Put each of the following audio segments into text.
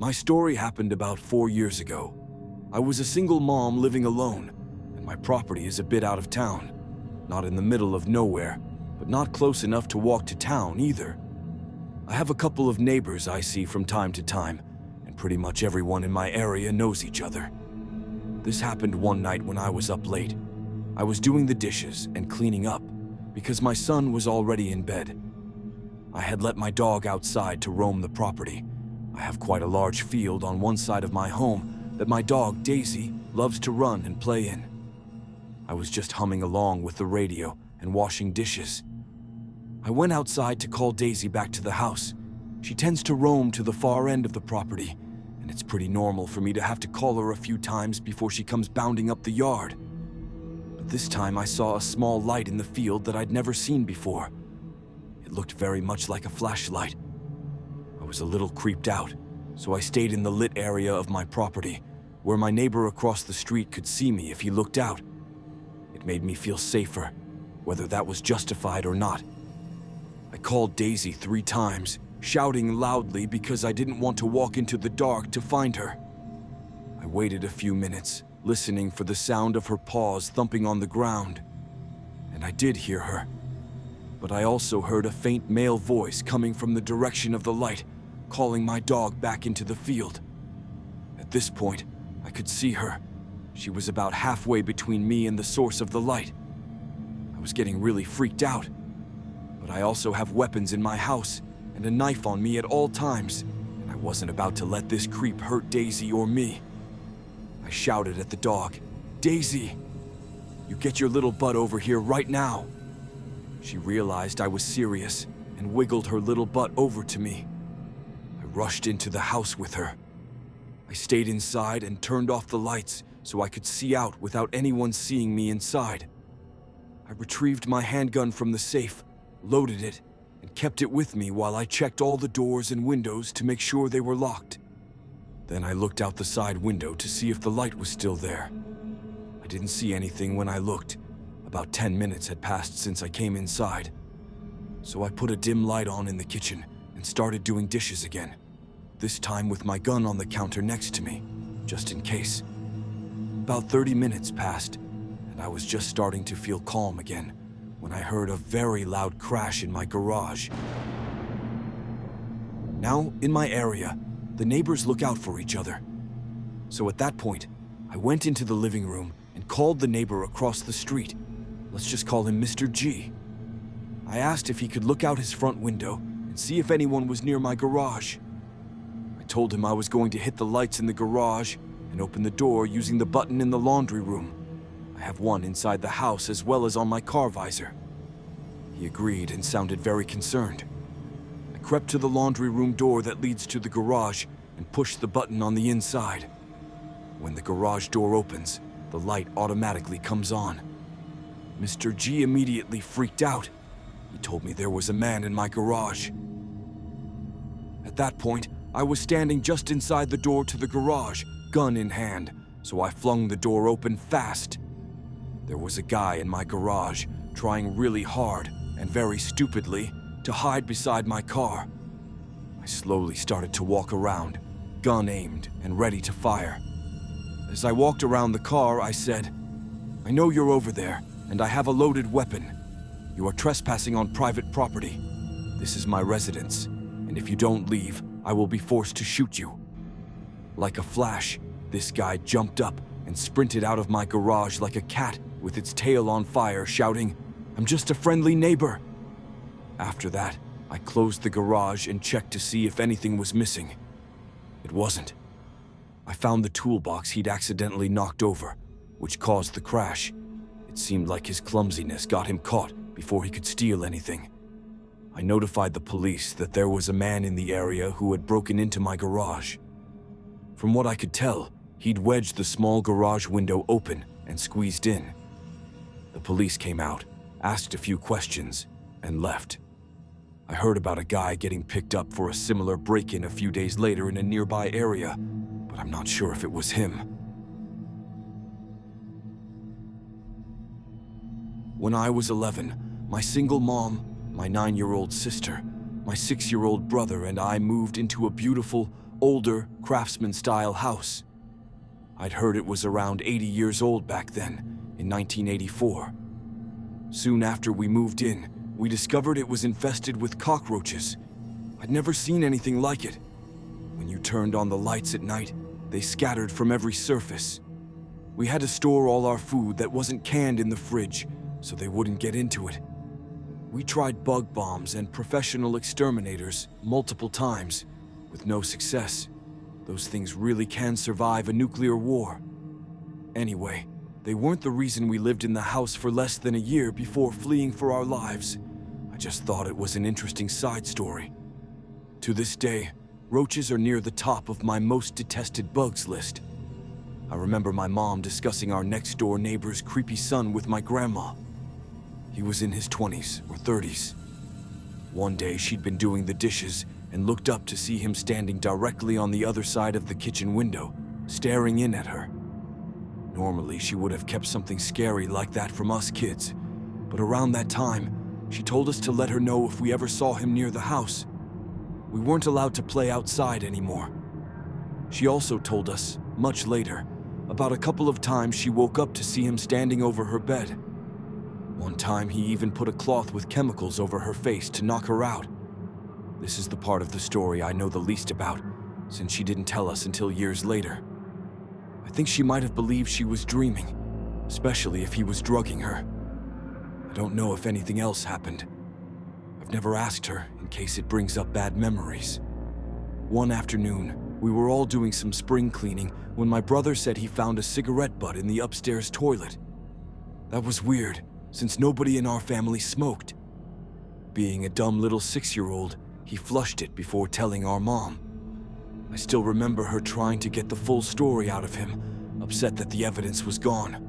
My story happened about 4 years ago. I was a single mom living alone, and my property is a bit out of town. Not in the middle of nowhere, but not close enough to walk to town either. I have a couple of neighbors I see from time to time, and pretty much everyone in my area knows each other. This happened one night when I was up late. I was doing the dishes and cleaning up because my son was already in bed. I had let my dog outside to roam the property. I have quite a large field on one side of my home that my dog, Daisy, loves to run and play in. I was just humming along with the radio and washing dishes. I went outside to call Daisy back to the house. She tends to roam to the far end of the property, and it's pretty normal for me to have to call her a few times before she comes bounding up the yard. But this time I saw a small light in the field that I'd never seen before. It looked very much like a flashlight. I was a little creeped out, so I stayed in the lit area of my property, where my neighbor across the street could see me if he looked out. It made me feel safer, whether that was justified or not. I called Daisy 3 times, shouting loudly because I didn't want to walk into the dark to find her. I waited a few minutes, listening for the sound of her paws thumping on the ground, and I did hear her. But I also heard a faint male voice coming from the direction of the light, calling my dog back into the field. At this point, I could see her. She was about halfway between me and the source of the light. I was getting really freaked out, but I also have weapons in my house and a knife on me at all times, and I wasn't about to let this creep hurt Daisy or me. I shouted at the dog, "Daisy, you get your little butt over here right now." She realized I was serious and wiggled her little butt over to me. I rushed into the house with her. I stayed inside and turned off the lights so I could see out without anyone seeing me inside. I retrieved my handgun from the safe, loaded it, and kept it with me while I checked all the doors and windows to make sure they were locked. Then I looked out the side window to see if the light was still there. I didn't see anything when I looked. About 10 minutes had passed since I came inside. So I put a dim light on in the kitchen and started doing dishes again, this time with my gun on the counter next to me, just in case. About 30 minutes passed, and I was just starting to feel calm again when I heard a very loud crash in my garage. Now, in my area, the neighbors look out for each other. So at that point, I went into the living room and called the neighbor across the street. Let's just call him Mr. G. I asked if he could look out his front window and see if anyone was near my garage. I told him I was going to hit the lights in the garage and open the door using the button in the laundry room. I have one inside the house as well as on my car visor. He agreed and sounded very concerned. I crept to the laundry room door that leads to the garage and pushed the button on the inside. When the garage door opens, the light automatically comes on. Mr. G immediately freaked out. He told me there was a man in my garage. At that point, I was standing just inside the door to the garage, gun in hand, so I flung the door open fast. There was a guy in my garage, trying really hard and very stupidly to hide beside my car. I slowly started to walk around, gun aimed and ready to fire. As I walked around the car, I said, "I know you're over there, and I have a loaded weapon. You are trespassing on private property. This is my residence, and if you don't leave, I will be forced to shoot you." Like a flash, this guy jumped up and sprinted out of my garage like a cat with its tail on fire, shouting, "I'm just a friendly neighbor." After that, I closed the garage and checked to see if anything was missing. It wasn't. I found the toolbox he'd accidentally knocked over, which caused the crash. It seemed like his clumsiness got him caught before he could steal anything. I notified the police that there was a man in the area who had broken into my garage. From what I could tell, he'd wedged the small garage window open and squeezed in. The police came out, asked a few questions, and left. I heard about a guy getting picked up for a similar break-in a few days later in a nearby area, but I'm not sure if it was him. When I was 11, my single mom, my 9-year-old sister, my 6-year-old brother, and I moved into a beautiful, older, craftsman-style house. I'd heard it was around 80 years old back then, in 1984. Soon after we moved in, we discovered it was infested with cockroaches. I'd never seen anything like it. When you turned on the lights at night, they scattered from every surface. We had to store all our food that wasn't canned in the fridge, so they wouldn't get into it. We tried bug bombs and professional exterminators multiple times, with no success. Those things really can survive a nuclear war. Anyway, they weren't the reason we lived in the house for less than a year before fleeing for our lives. I just thought it was an interesting side story. To this day, roaches are near the top of my most detested bugs list. I remember my mom discussing our next-door neighbor's creepy son with my grandma. He was in his 20s or 30s. One day, she'd been doing the dishes and looked up to see him standing directly on the other side of the kitchen window, staring in at her. Normally, she would have kept something scary like that from us kids, but around that time, she told us to let her know if we ever saw him near the house. We weren't allowed to play outside anymore. She also told us, much later, about a couple of times she woke up to see him standing over her bed. One time, he even put a cloth with chemicals over her face to knock her out. This is the part of the story I know the least about, since she didn't tell us until years later. I think she might have believed she was dreaming, especially if he was drugging her. I don't know if anything else happened. I've never asked her, in case it brings up bad memories. One afternoon, we were all doing some spring cleaning when my brother said he found a cigarette butt in the upstairs toilet. That was weird, since nobody in our family smoked. Being a dumb little 6-year-old, he flushed it before telling our mom. I still remember her trying to get the full story out of him, upset that the evidence was gone.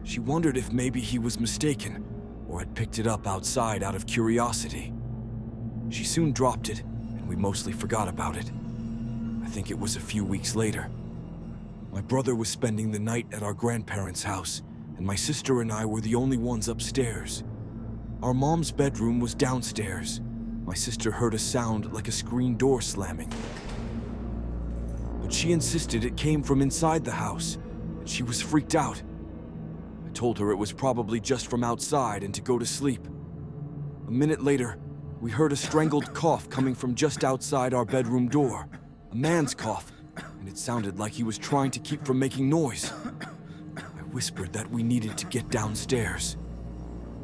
She wondered if maybe he was mistaken, or had picked it up outside out of curiosity. She soon dropped it, and we mostly forgot about it. I think it was a few weeks later. My brother was spending the night at our grandparents' house, and my sister and I were the only ones upstairs. Our mom's bedroom was downstairs. My sister heard a sound like a screen door slamming. But she insisted it came from inside the house, and she was freaked out. I told her it was probably just from outside and to go to sleep. A minute later, we heard a strangled cough coming from just outside our bedroom door. A man's cough, and it sounded like he was trying to keep from making noise. I whispered that we needed to get downstairs.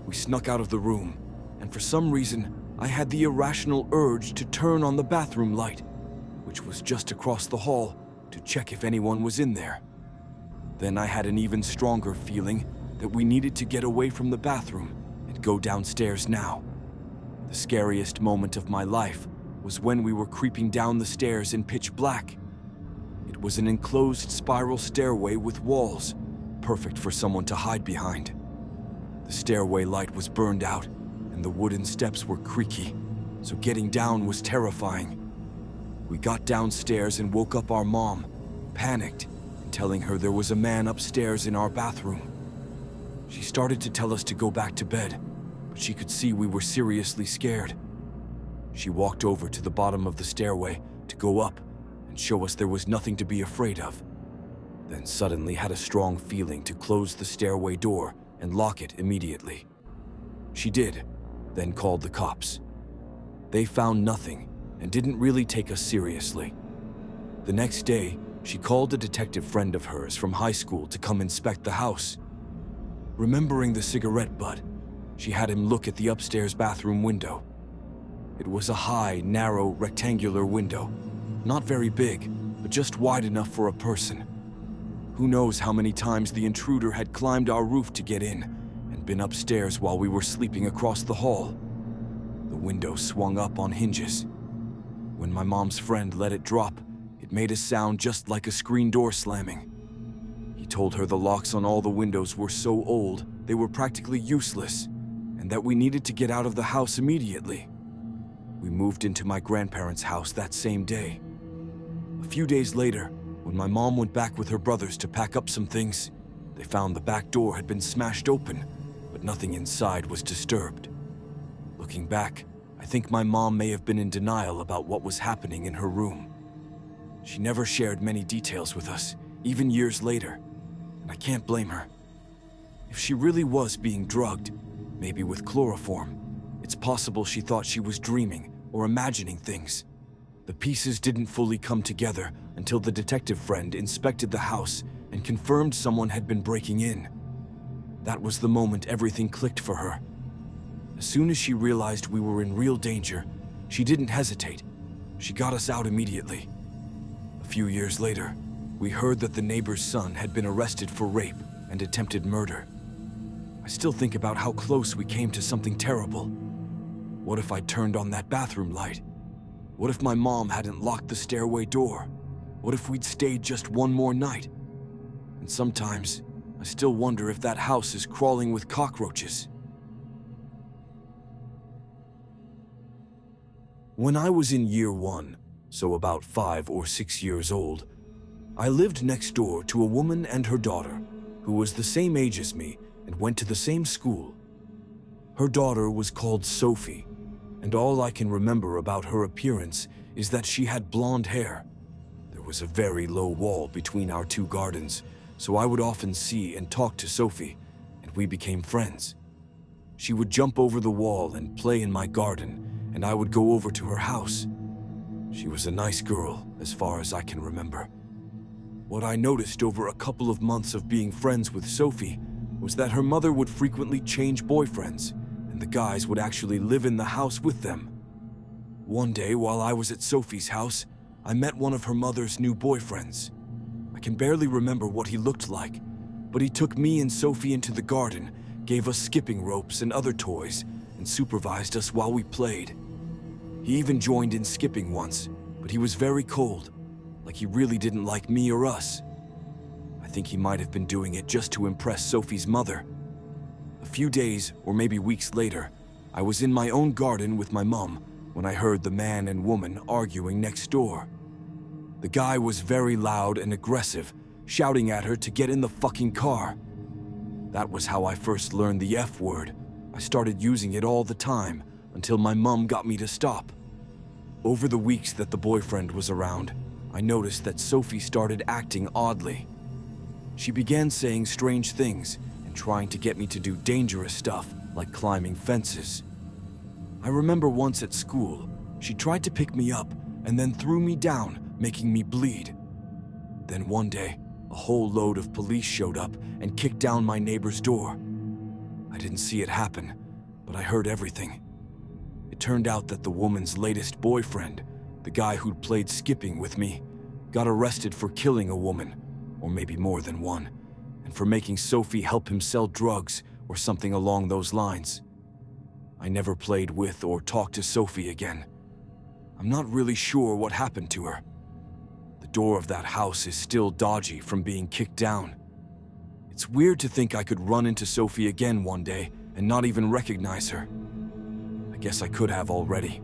We snuck out of the room, and for some reason, I had the irrational urge to turn on the bathroom light, which was just across the hall, to check if anyone was in there. Then I had an even stronger feeling that we needed to get away from the bathroom and go downstairs now. The scariest moment of my life was when we were creeping down the stairs in pitch black. It was an enclosed spiral stairway with walls, perfect for someone to hide behind. The stairway light was burned out, and the wooden steps were creaky, so getting down was terrifying. We got downstairs and woke up our mom, panicked, and telling her there was a man upstairs in our bathroom. She started to tell us to go back to bed, but she could see we were seriously scared. She walked over to the bottom of the stairway to go up and show us there was nothing to be afraid of, then suddenly had a strong feeling to close the stairway door and lock it immediately. She did, then called the cops. They found nothing and didn't really take us seriously. The next day, she called a detective friend of hers from high school to come inspect the house. Remembering the cigarette butt, she had him look at the upstairs bathroom window. It was a high, narrow, rectangular window, not very big, but just wide enough for a person. Who knows how many times the intruder had climbed our roof to get in and been upstairs while we were sleeping across the hall. The window swung up on hinges. When my mom's friend let it drop, it made a sound just like a screen door slamming. He told her the locks on all the windows were so old they were practically useless, and that we needed to get out of the house immediately. We moved into my grandparents' house that same day. A few days later, when my mom went back with her brothers to pack up some things, they found the back door had been smashed open, but nothing inside was disturbed. Looking back, I think my mom may have been in denial about what was happening in her room. She never shared many details with us, even years later, and I can't blame her. If she really was being drugged, maybe with chloroform, it's possible she thought she was dreaming or imagining things. The pieces didn't fully come together until the detective friend inspected the house and confirmed someone had been breaking in. That was the moment everything clicked for her. As soon as she realized we were in real danger, she didn't hesitate. She got us out immediately. A few years later, we heard that the neighbor's son had been arrested for rape and attempted murder. I still think about how close we came to something terrible. What if I'd turned on that bathroom light? What if my mom hadn't locked the stairway door? What if we'd stayed just one more night? And sometimes, I still wonder if that house is crawling with cockroaches. When I was in year 1, so about 5 or 6 years old, I lived next door to a woman and her daughter, who was the same age as me and went to the same school. Her daughter was called Sophie, and all I can remember about her appearance is that she had blonde hair. There was a very low wall between our two gardens, so I would often see and talk to Sophie, and we became friends. She would jump over the wall and play in my garden, and I would go over to her house. She was a nice girl, as far as I can remember. What I noticed over a couple of months of being friends with Sophie was that her mother would frequently change boyfriends, and the guys would actually live in the house with them. One day, while I was at Sophie's house, I met one of her mother's new boyfriends. I can barely remember what he looked like, but he took me and Sophie into the garden, gave us skipping ropes and other toys, and supervised us while we played. He even joined in skipping once, but he was very cold, like he really didn't like me or us. I think he might have been doing it just to impress Sophie's mother. A few days, or maybe weeks later, I was in my own garden with my mom when I heard the man and woman arguing next door. The guy was very loud and aggressive, shouting at her to get in the fucking car. That was how I first learned the F word. I started using it all the time until my mom got me to stop. Over the weeks that the boyfriend was around, I noticed that Sophie started acting oddly. She began saying strange things and trying to get me to do dangerous stuff like climbing fences. I remember once at school, she tried to pick me up and then threw me down, making me bleed. Then one day, a whole load of police showed up and kicked down my neighbor's door. I didn't see it happen, but I heard everything. It turned out that the woman's latest boyfriend, the guy who'd played skipping with me, got arrested for killing a woman, or maybe more than one, and for making Sophie help him sell drugs or something along those lines. I never played with or talked to Sophie again. I'm not really sure what happened to her. The door of that house is still dodgy from being kicked down. It's weird to think I could run into Sophie again one day and not even recognize her. I guess I could have already.